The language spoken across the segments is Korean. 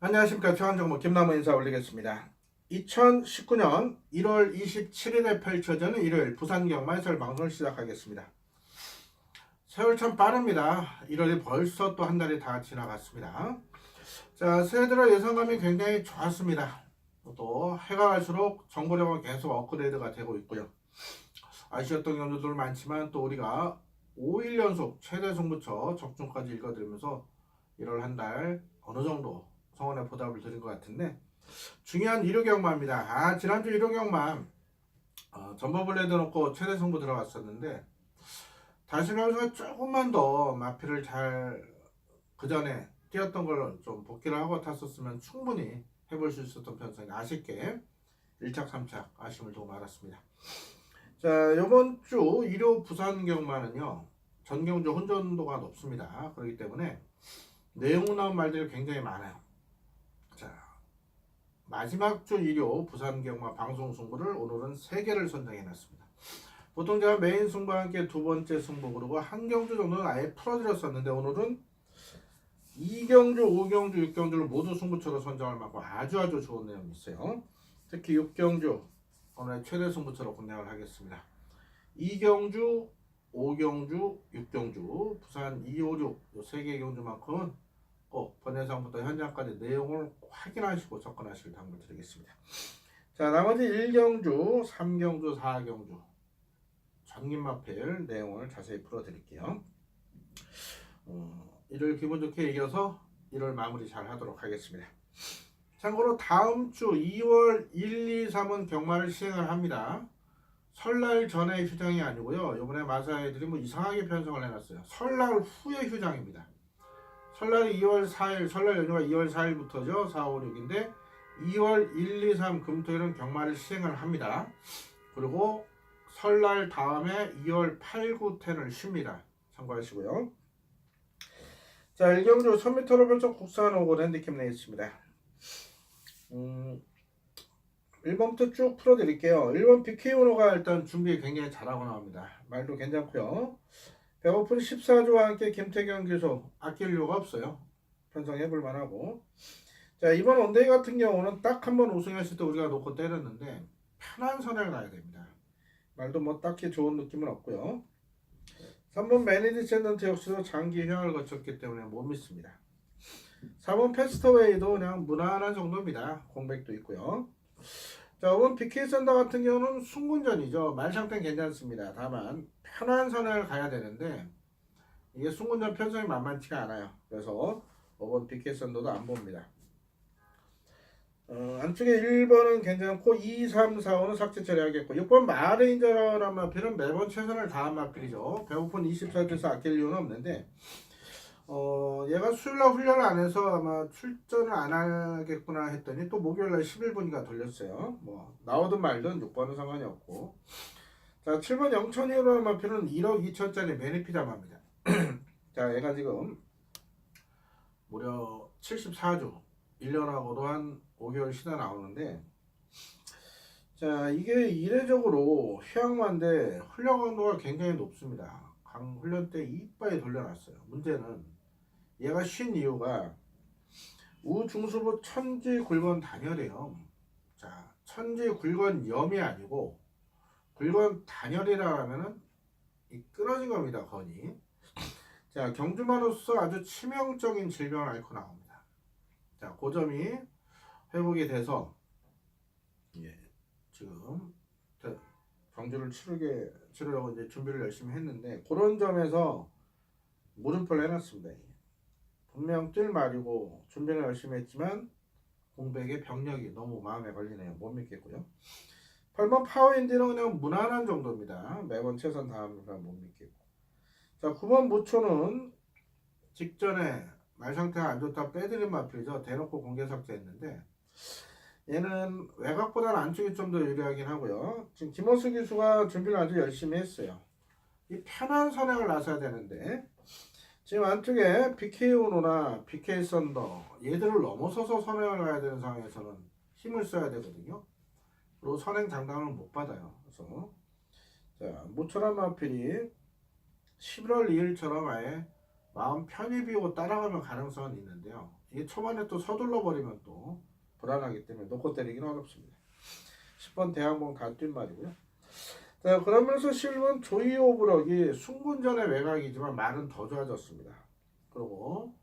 안녕하십니까. 최환정모 김남우 인사 올리겠습니다. 2019년 1월 27일에 펼쳐지는 일요일 부산경마 해설 방송을 시작하겠습니다. 세월 참 빠릅니다. 1월이 벌써 또 한 달이 다 지나갔습니다. 자, 새해 들어 예상감이 굉장히 좋았습니다. 또 해가 갈수록 정보력은 계속 업그레이드가 되고 있고요. 아쉬웠던 경주들 많지만 또 우리가 5일 연속 최대 승부처 적중까지 읽어드리면서 1월 한 달 어느 정도 성원의 보답을 드린 것 같은데, 중요한 일요경마입니다. 지난주 일요경마 전버블레드 놓고 최대 승부 들어갔었는데, 다시면서 조금만 더 마피를 잘 그 전에 뛰었던 걸 좀 복귀를 하고 탔었으면 충분히 해볼 수 있었던 편성이 아쉽게 1착 3착 아쉬움을 두고 말았습니다. 자, 이번 주 일요 부산 경마는요, 전경주 혼전도가 높습니다. 그렇기 때문에 내용 나온 말들이 굉장히 많아요. 자, 마지막 주 일요 부산 경마 방송 승부를 오늘은 3개를 선정해 놨습니다. 보통 제가 메인 승부와 함께 두 번째 승부 그리고 한 경주 정도는 아예 풀어드렸었는데, 오늘은 2경주, 5경주, 6경주를 모두 승부처로 선정할 만큼 아주 좋은 내용이 있어요. 특히 6경주 오늘 최대 승부처로 공략을 하겠습니다. 2경주, 5경주, 6경주, 부산 256 이 3개 경주만큼은 꼭 번외상부터 현장까지 내용을 확인하시고 접근하실 당부를 드리겠습니다. 자, 나머지 1경주, 3경주, 4경주 전김마필 내용을 자세히 풀어드릴게요. 1월 기분 좋게 이겨서 1월 마무리 잘 하도록 하겠습니다. 참고로 다음 주 2월 1, 2, 3은 경마를 시행을 합니다. 설날 전에 휴장이 아니고요. 이번에 마사애들이 뭐 이상하게 편성을 해놨어요. 설날 후에 휴장입니다. 설날이 2월 4일, 설날 연휴가 2월 4일부터죠. 4, 5, 6인데 2월 1, 2, 3 금토일은 경마를 시행을 합니다. 그리고 설날 다음에 2월 8, 9, 10을 쉬입니다. 참고하시고요. 자, 1경주 1000m 별점 국산 오골 핸디캡 내겠습니다. 1번부터 쭉 풀어드릴게요. 1번 BK오너가 일단 준비 굉장히 잘하고 나옵니다. 말도 괜찮고요. 배고픈 14조와 함께 김태경 교수 아낄 이유가 없어요. 편성해볼 만하고. 자, 이번 원데이 같은 경우는 딱 한 번 우승했을 때 우리가 놓고 때렸는데 편한 선을 가야 됩니다. 말도 뭐 딱히 좋은 느낌은 없고요. 3번 매니디센던트 역시도 장기 휴양을 거쳤기 때문에 못 믿습니다. 4번 패스터웨이도 그냥 무난한 정도입니다. 공백도 있고요. 자, 5번 BK 썬더 같은 경우는 순군전이죠. 말상태는 괜찮습니다. 다만 편한 선을 가야 되는데 이게 순군전 편성이 만만치가 않아요. 그래서 5번 BK 썬더도 안 봅니다. 안쪽에 1번은 괜찮고 2, 3, 4, 5는 삭제 처리하겠고 6번 마레인저라는 마필은 매번 최선을 다한 마필이죠. 배고픈 24조에서 아낄 이유는 없는데 얘가 수요일날 훈련을 안 해서 아마 출전을 안 하겠구나 했더니 또 목요일날 11분이가 돌렸어요. 뭐 나오든 말든 6번은 상관이 없고. 자, 7번 영천이라는 마필은 1억 2천짜리 매니피자마입니다. 자, 얘가 지금 무려 74주 1년하고도 한 5개월 쉬다 나오는데, 자, 이게 이례적으로 휴양마인데 훈련 강도가 굉장히 높습니다. 강 훈련 때 이빨이 돌려놨어요. 문제는 얘가 쉰 이유가 우중수부 천지굴건 단열이에요. 자, 천지굴건염이 아니고 굴건 단열이라 하면은 이 끊어진 겁니다. 건이. 자, 경주마로서 아주 치명적인 질병을 앓고 나옵니다. 자, 그 점이 회복이 돼서 지금 경주를 치르려고 이제 준비를 열심히 했는데, 그런 점에서 물음표를 해놨습니다. 분명 뛸 말이고 준비를 열심히 했지만 공백의 병력이 너무 마음에 걸리네요. 못 믿겠고요. 8번 파워인디는 그냥 무난한 정도입니다. 매번 최선 다하니까 못 믿겠고. 자, 9번 무초는 직전에 말 상태가 안 좋다 빼드린 마필이죠. 대놓고 공개 삭제했는데 얘는 외곽보다는 안쪽이 좀 더 유리하긴 하고요. 지금 김호수 기수가 준비를 아주 열심히 했어요. 이 편한 선행을 나서야 되는데 지금 안쪽에 BK 오노나 BK 썬더 얘들을 넘어서서 선행을 가야 되는 상황에서는 힘을 써야 되거든요. 그리고 선행 장담을 못 받아요. 그래서 자, 모처럼 마필이 11월 2일처럼 아예 마음 편히 비우고 따라가면 가능성은 있는데요. 이게 초반에 또 서둘러 버리면 또 불안하기 때문에 놓고 때리기는 어렵습니다. 10번 대항공 다 뛴 말이고요. 자, 그러면서 실은 조이 오브럭이 승분전의 외곽이지만 말은 더 좋아졌습니다. 그리고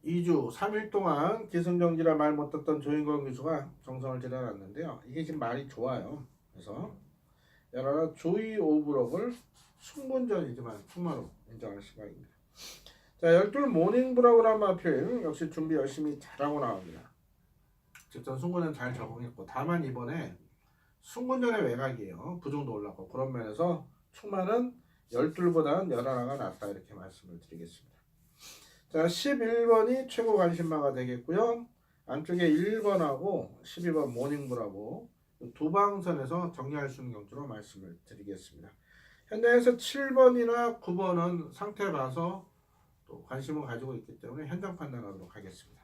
2주 3일 동안 기승전결이라 말 못했던 조인권 기수가 정성을 들여놨는데요. 이게 지금 말이 좋아요. 그래서 여러 조이 오브럭을 승분전이지만 충만으로 인정할 시각입니다. 자, 12 모닝브라우란 마필 역시 준비 열심히 잘하고 나옵니다. 직전 승군은 잘 적응했고 다만 이번에 승군전의 외곽이에요. 부정도 올랐고 그런 면에서 충만은 12보다는 11가 낫다 이렇게 말씀을 드리겠습니다. 자, 11번이 최고 관심마가 되겠고요. 안쪽에 1번하고 12번 모닝브라보 두 방선에서 정리할 수 있는 경주로 말씀을 드리겠습니다. 현장에서 7번이나 9번은 상태 봐서 또 관심을 가지고 있기 때문에 현장 판단하도록 하겠습니다.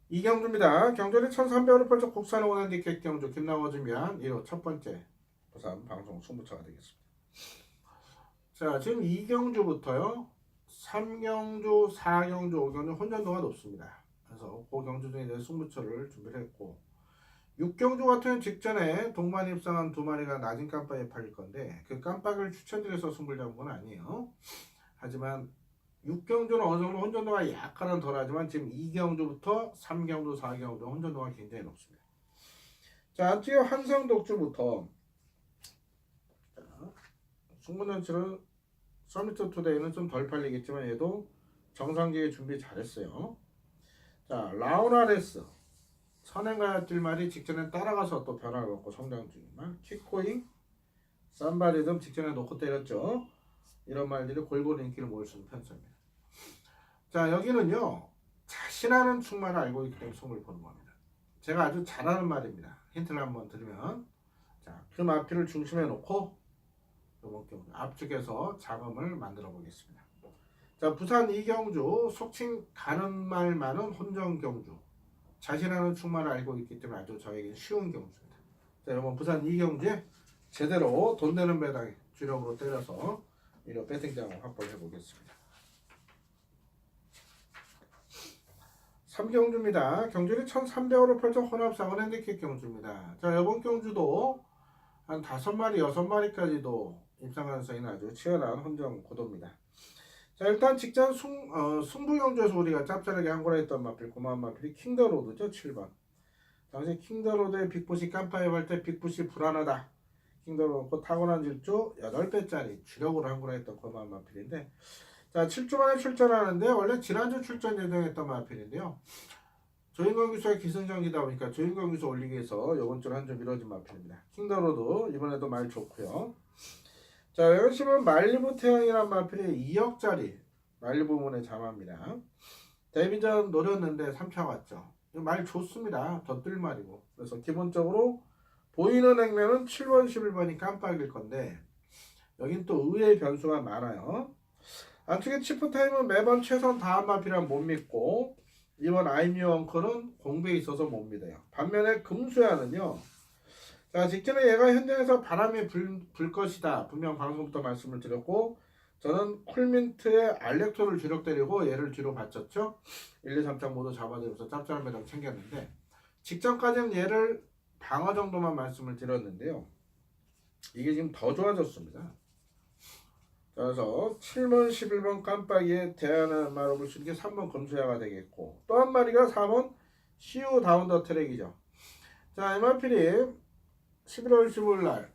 이경주입니다. 경주리 1300으로 펼쳐 국산 오난디켓 경주 김나워 준비한 1호 첫 번째 부산 방송 승부처가 되겠습니다. 자, 지금 2경주부터요 3경주, 4경주, 5경주 혼전도가 높습니다. 그래서 그 경주 중에 이제 승부처를 준비를 했고 6경주 같은 경우는 직전에 동반 입상한 두 마리가 낮은 깜빡이에 팔릴 건데 그 깜빡이를 추천드려서 승부를 잡은 건 아니에요. 하지만 6경주는 어느 정도 혼전도가 약간은 덜하지만 지금 2경주부터 3경주, 4경주 혼전도가 굉장히 높습니다. 자, 안쪽에 한성독주부터 승부전치는 서미트 투데이는 좀 덜 팔리겠지만 얘도 정상기에 준비 잘했어요. 자, 라우나레스 선행가야 뛸 말이 직전에 따라가서 또 변화를 얻고 성장 중이지만 킥코잉, 쌈바리듬 직전에 놓고 때렸죠. 이런 말들이 골고루 인기를 모을 수 있는 편성입니다. 자, 여기는요 자신하는 충만을 알고 있기 때문에 승부를 보는 겁니다. 제가 아주 잘하는 말입니다. 힌트를 한번 드리면 자, 그 마피를 중심에 놓고 이번 경주 앞쪽에서 자금을 만들어 보겠습니다. 자, 부산 이경주 속칭 가는 말 많은 혼전 경주 자신하는 충만을 알고 있기 때문에 아주 저에게 쉬운 경주입니다. 자, 이번 부산 이경주에 제대로 돈 되는 배당에 주력으로 때려서 이런 배팅장을 확보해 보겠습니다. 3경주입니다. 경주리 1300으로 펼쳐 혼합상은 핸디캡 경주입니다. 자, 이번 경주도 한 5마리, 6마리까지도 입상 가능성이 아주 치열한 혼전 고도입니다. 자, 일단 직전 승부 경주에서 우리가 짭짤하게 한거라 했던 마필, 고마운 마필이 킹더로드죠. 7번. 당시 킹더로드의 빅풋이 깜빡이 할 때 빅풋이 불안하다. 킹더로드 타고난 질주 8배짜리 주력으로 한거라 했던 고마운 마필인데 자, 7주 만에 출전하는데 원래 지난주 출전 예정했던 마필인데요. 조인권 기수가 기승전기다 보니까 조인권 기수 올리기 위해서 이번 주는 한 주 미뤄진 마필입니다. 킹더로드 이번에도 말 좋고요. 자, 열심은 말리부 태양이란 마필이 2억짜리 말리부 부문에 잠합니다. 데뷔전 노렸는데 3차 왔죠. 말 좋습니다. 더 뜰 말이고. 그래서 기본적으로 보이는 액면은 7번, 11번이 깜빡일 건데 여긴 또 의외의 변수가 많아요. 안쪽에 치프타임은 매번 최선 다한 마필이란 못 믿고 이번 아이뮤 엉커는 공배에 있어서 못 믿어요. 반면에 금수야는요. 자, 직전에 얘가 현장에서 바람이 불 것이다. 분명 방송부터 말씀을 드렸고 저는 쿨민트의 알렉토를 주력 때리고 얘를 뒤로 받쳤죠. 1, 2, 3장 모두 잡아들여서 짭짤한 배당 챙겼는데 직전까지는 얘를 방어 정도만 말씀을 드렸는데요. 이게 지금 더 좋아졌습니다. 그래서 7번, 11번 깜빡이에 대안한 말을 볼 수 있는 게 3번 검수야가 되겠고 또 한 마리가 4번 시우 다운 더 트랙이죠. 자, MRP리 11월 15일 날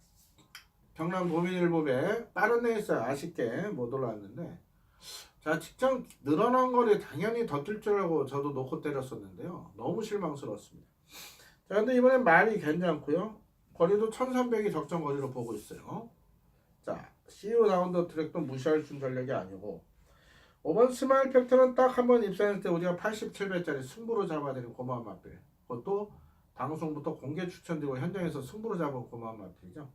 경남 도민일보에 빠른 레이스 아쉽게 못 올라왔는데 자, 직전 늘어난 거리 당연히 더 뛸 줄 알고 저도 놓고 때렸었는데요. 너무 실망스러웠습니다. 자, 근데 이번엔 말이 괜찮고요. 거리도 1300이 적정 거리로 보고 있어요. 자, CEO 라운더 트랙도 무시할 수 있는 전략이 아니고 5번 스마일 팩터는 딱 한 번 입사했을 때 우리가 87배짜리 승부로 잡아드린 고마운 마필. 그것도 방송부터 공개 추천되고 현장에서 승부로 잡은 고마운 마필이죠.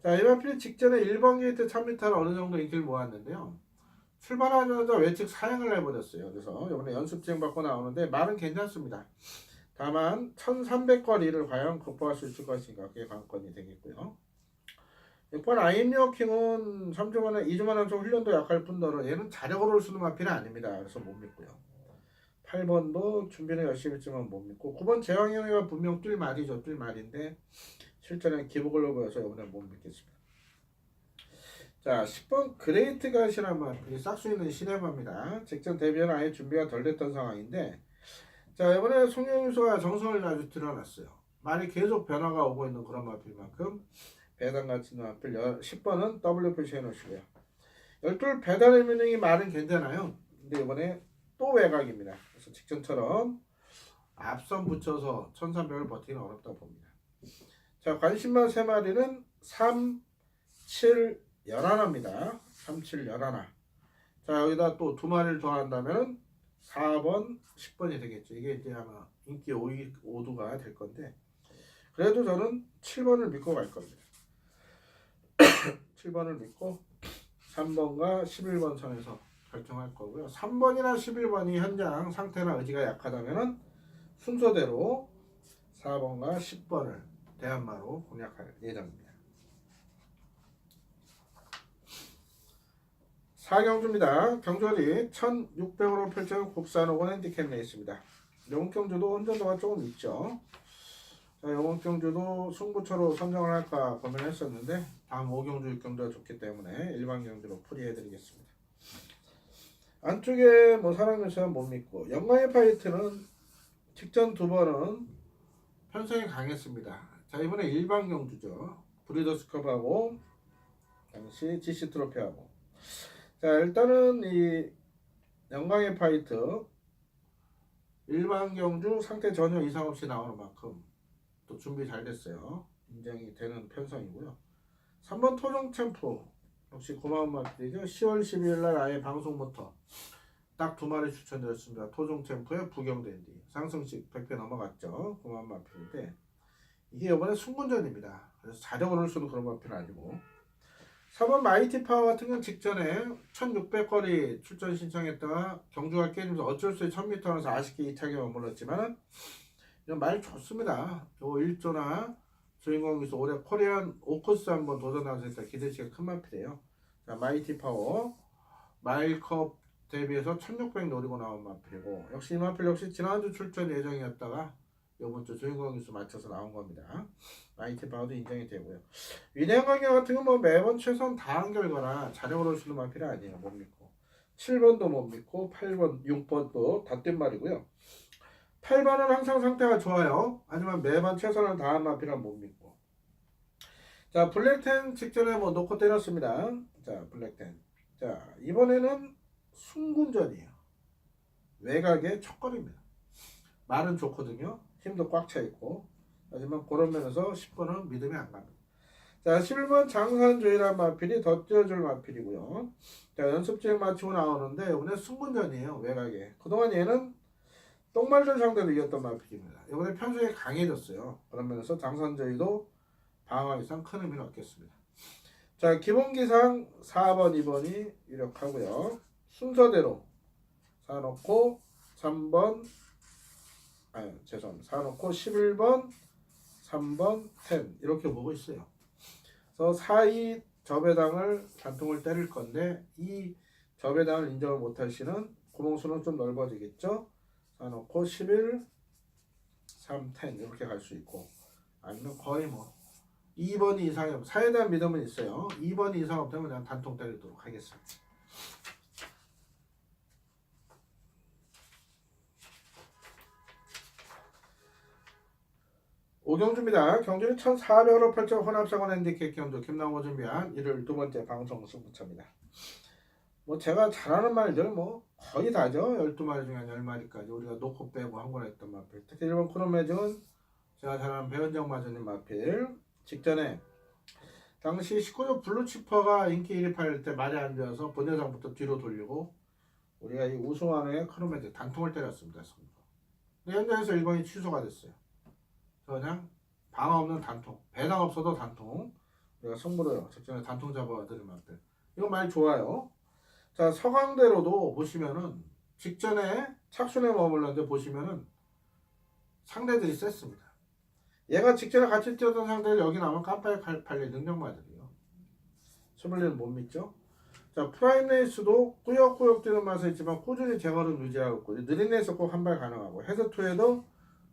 자, 이 마필이 직전에 1번 게이트 1000m를 어느 정도 인기를 모았는데요. 출발하자마자 외측 사양을 해버렸어요. 그래서 이번에 연습 주행 받고 나오는데 말은 괜찮습니다. 다만 1300거리를 과연 극복할 수 있을 것인가 그게 관건이 되겠고요. 6번 아임리어킹은 3주만에 2주만에 좀 훈련도 약할 뿐더러 얘는 자력으로 올 수는 마필이 아닙니다. 그래서 못 믿고요. 8번도 준비는 열심히 했지만 못 믿고 9번 제왕형이가 분명 뛸 말이죠. 뛸 말인데 실전에 기복을 보여서 이번에 못 믿겠습니다. 자, 10번 그레이트 갓이란 마필이 싹수 있는 시네바입니다. 직전 데뷔는 아예 준비가 덜 됐던 상황인데 자, 이번에 송영유수가 정성을 아주 드러났어요. 말이 계속 변화가 오고 있는 그런 마필만큼 배당가치 있는 마필 10번은 W 표시해 놓으시고요. 12 배달의 민능이 말은 괜찮아요. 근데 이번에 또 외곽입니다. 그래서 직전처럼 앞선 붙여서 1300을 버티기는 어렵다고 봅니다. 자, 관심만 3마리는 3, 7, 11입니다. 3, 7, 11. 자, 여기다 또 2마리를 더한다면 4번, 10번이 되겠죠. 이게 이제 아마 인기 5두가 될 건데 그래도 저는 7번을 믿고 갈 겁니다. 7번을 믿고 3번과 11번 선에서 결정할 거고요. 3번이나 11번이 현장 상태나 의지가 약하다면 순서대로 4번과 10번을 대한마로 공략할 예정입니다. 4경주입니다. 경주월이 1600으로 펼쳐진 국산 5번 핸디캡 레이스입니다. 영경주도 혼전도가 조금 있죠. 자, 영경주도 승부처로 선정을 할까 고민했었는데 다음 5경주 6경주가 좋기 때문에 일반 경주로 풀이해드리겠습니다. 안쪽에 뭐 사랑유수는 못 믿고 영광의 파이트는 직전 2번은 편성이 강했습니다. 자, 이번에 일반 경주죠. 브리더스컵하고 당시 GC 트로피하고 자, 일단은 이 영광의 파이트 일반 경주 상태 전혀 이상 없이 나오는 만큼 또 준비 잘 됐어요. 인정이 되는 편성이고요. 3번 토종 챔프 역시 고마운 마필이죠. 10월 12일 날 아예 방송부터 딱 2마리 추천드렸습니다. 토종 챔프의 부경댄디 상승식 100배 넘어갔죠. 고마운 마필인데 이게 이번에 승군전입니다. 그래서 자력으로 올 수는 그런 마필은 아니고 4번 마이티 파워 같은 경우는 직전에 1600거리 출전 신청했다가 경주가 깨지면서 어쩔 수 없이 1000m에서 아쉽게 이차게 머물렀지만 말 좋습니다. 요 1조나 주인공에서 올해 코리안 오코스 한번 도전하실 때 기대치가 큰 마필이에요. 자, 마이티 파워 마일컵 대비해서 1600 노리고 나온 마필이고 역시 이 마필 역시 지난주 출전 예정이었다가 이번주 주인공에서 맞춰서 나온 겁니다. 마이티 파워도 인정이 되고요. 위대한 관계 같은 건 뭐 매번 최선 다한 결과나 자력으로 오시는 마필이 아니에요. 못 믿고 7번도 못 믿고 8번, 6번도 다 뜬 말이고요. 8번은 항상 상태가 좋아요. 하지만 매번 최선을 다한 마필은 못 믿고 자, 블랙텐 직전에 뭐 놓고 때렸습니다. 자, 블랙텐 자, 이번에는 승군전이에요. 외곽의 첫걸입니다. 말은 좋거든요. 힘도 꽉 차 있고 하지만 그런 면에서 10번은 믿음이 안 갑니다. 자, 11번 장산조이란 마필이 더 뛰어줄 마필이고요. 자, 연습주행 마치고 나오는데 이번에 승군전이에요. 외곽에 그동안 얘는 똥말전 상대로 이겼던 마필입니다. 이번에 편성이 강해졌어요. 그런 면에서 장산조이도 방어하기 위해서 큰 의미를 얻겠습니다. 자, 기본기상 4번, 2번이 유력하고요. 순서대로 사놓고 3번 사놓고 11번 3번 10 이렇게 보고 있어요. 그래서 4위 저배당을 단통을 때릴 건데 이 저배당을 인정을 못할 시는 구멍수는 좀 넓어지겠죠. 사놓고 11 3 10 이렇게 갈 수 있고 아니면 거의 뭐 2번이 이상이 없 4에 대한 믿음은 있어요. 2번이 이상 없다면 그냥 단통 때리도록 하겠습니다. 5경주입니다. 경주는 1400으로 펼쳐 혼합사건 핸디캡 경주 김남호 준비한 일요일 2번째 방송 승부처입니다. 뭐 제가 잘하는 말들 뭐 거의 다죠. 12마리 중에 한 10마리까지 우리가 놓고 빼고 한 건 했던 마필. 특히 1번 크롬매직은 제가 잘하는 배현정 마저님 마필. 직전에 당시 19조 블루치퍼가 인기 1위 팔 때 말이 안 좋아서 본여장부터 뒤로 돌리고 우리가 이 우승왕의 크로메드 단통을 때렸습니다. 근데 현장에서 일본이 취소가 됐어요. 그냥 방어 없는 단통, 배당 없어도 단통. 우리가 승부를 직전에 단통 잡아드린 맛들. 이거 많이 좋아요. 자, 서강대로도 보시면은 직전에 착순에 머물렀는데 보시면은 상대들이 셌습니다. 얘가 직전에 같이 뛰었던 상대를 여기 나오면 깜빡이 팔릴 능력마들이요. 스물리는 못 믿죠? 자, 프라임 레이스도 꾸역꾸역 뛰는 맛은 있지만 꾸준히 제거를 유지하고 있고 느린 레이스 꼭 한 발 가능하고 헤드2에도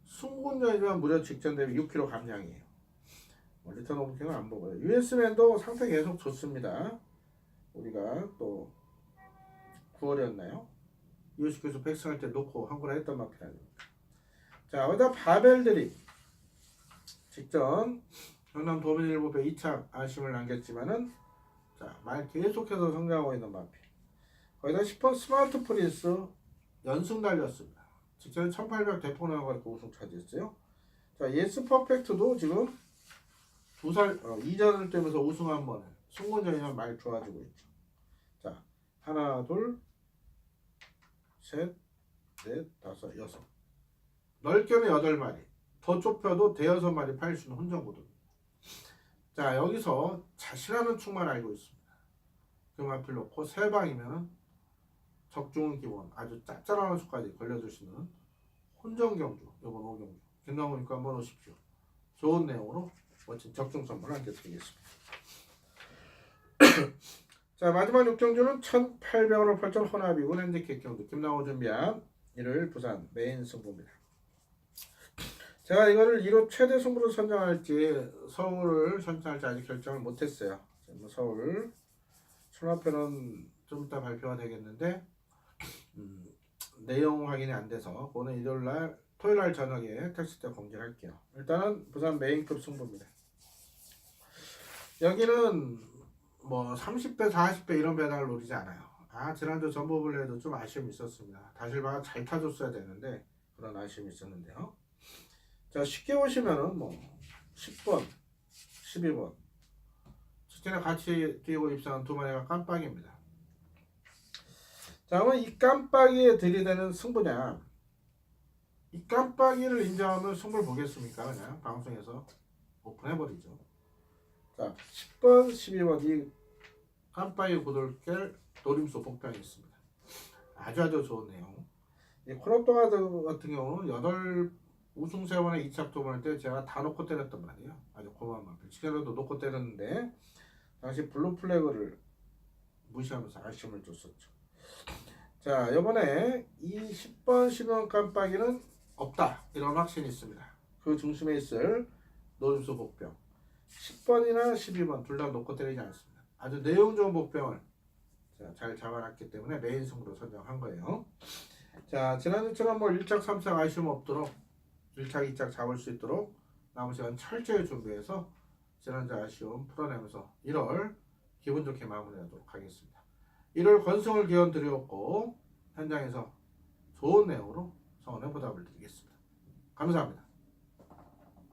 순군전이지만 무려 직전 대비 6km 감량이에요. 리턴 오브킹은 안 보고요. US맨도 상태 계속 좋습니다. 우리가 또 9월이었나요? 이호식교수 백승할 때 놓고 한거라 했던 마필 아닙니까? 자, 여기다 바벨들이 직전 경남 도민일보배 2착 아쉬움을 남겼지만은 자, 말 계속해서 성장하고 있는 마필. 거기다 10번 스마트 프린스 연승 달렸습니다. 직전에 1800 대폭 나가고 우승 차지했어요. 자, 예스 퍼펙트도 지금 2전을 뛰면서 우승 한 번에 승권전이면 많이 좋아지고 있죠. 자, 하나, 둘, 셋, 넷, 다섯, 여섯. 넓게는 8마리. 더 좁혀도 대여섯 마리 팔 수 있는 혼전고등. 자, 여기서 자신하는 축만 알고 있습니다. 그 마필 놓고 3방이면 적중은 기본 아주 짭짤한 수까지 걸려줄 수 있는 혼전경주. 이번 5경주. 김나무니까 한번 오십시오. 좋은 내용으로 멋진 적중 선물 안겨드리겠습니다. 자, 마지막 6경주는 1800원을 펼쳐 혼합이군 핸디캡 경주 김나호 준비한 1월 부산 메인 승부입니다. 제가 이거를 1호 최대 승부로 선정할지 서울을 선정할지 아직 결정을 못했어요. 서울 순화표는 좀 이따 발표가 되겠는데 내용 확인이 안 돼서 오늘 일요일날 토요일날 저녁에 택시 때 공지할게요. 일단은 부산 메인급 승부입니다. 여기는 뭐 30배 40배 이런 배당을 노리지 않아요. 지난주 전보블레도 좀 아쉬움이 있었습니다. 다실바가 잘 타줬어야 되는데 그런 아쉬움이 있었는데요. 자, 쉽게 보시면은 뭐 10번 12번 직전에 같이 뛰고 입상한 두 마리가 깜빡입니다. 자, 그러면 이 깜빡이에 들이대는 승부냐, 이 깜빡이를 인정하면 승부를 보겠습니까? 그냥 방송에서 오픈해버리죠. 자, 10번 12번 이 깜빡이 고돌결 노림수 복병이 있습니다. 아주 좋은 내용. 이 코너또가드 같은 경우는 8 우승 3번에 2착 2번일 때 제가 다 놓고 때렸단 말이에요. 아주 고마운 마필. 지금도 놓고 때렸는데 당시 블루 플래그를 무시하면서 아쉬움을 줬었죠. 자, 이번에 이 10번 12번 깜빡이는 없다 이런 확신이 있습니다. 그 중심에 있을 노림수 복병 10번이나 12번 둘 다 놓고 때리지 않습니다. 아주 내용 좋은 복병을 잘 잡아놨기 때문에 메인 승부로 선정한 거예요. 자, 지난주처럼 뭐 1착 3착 아쉬움 없도록 1착 2착 잡을 수 있도록 남은 시간 철저히 준비해서 지난주 아쉬움 풀어내면서 1월 기분 좋게 마무리하도록 하겠습니다. 1월 건승을 기원 드렸고 현장에서 좋은 내용으로 성원의 보답을 드리겠습니다. 감사합니다.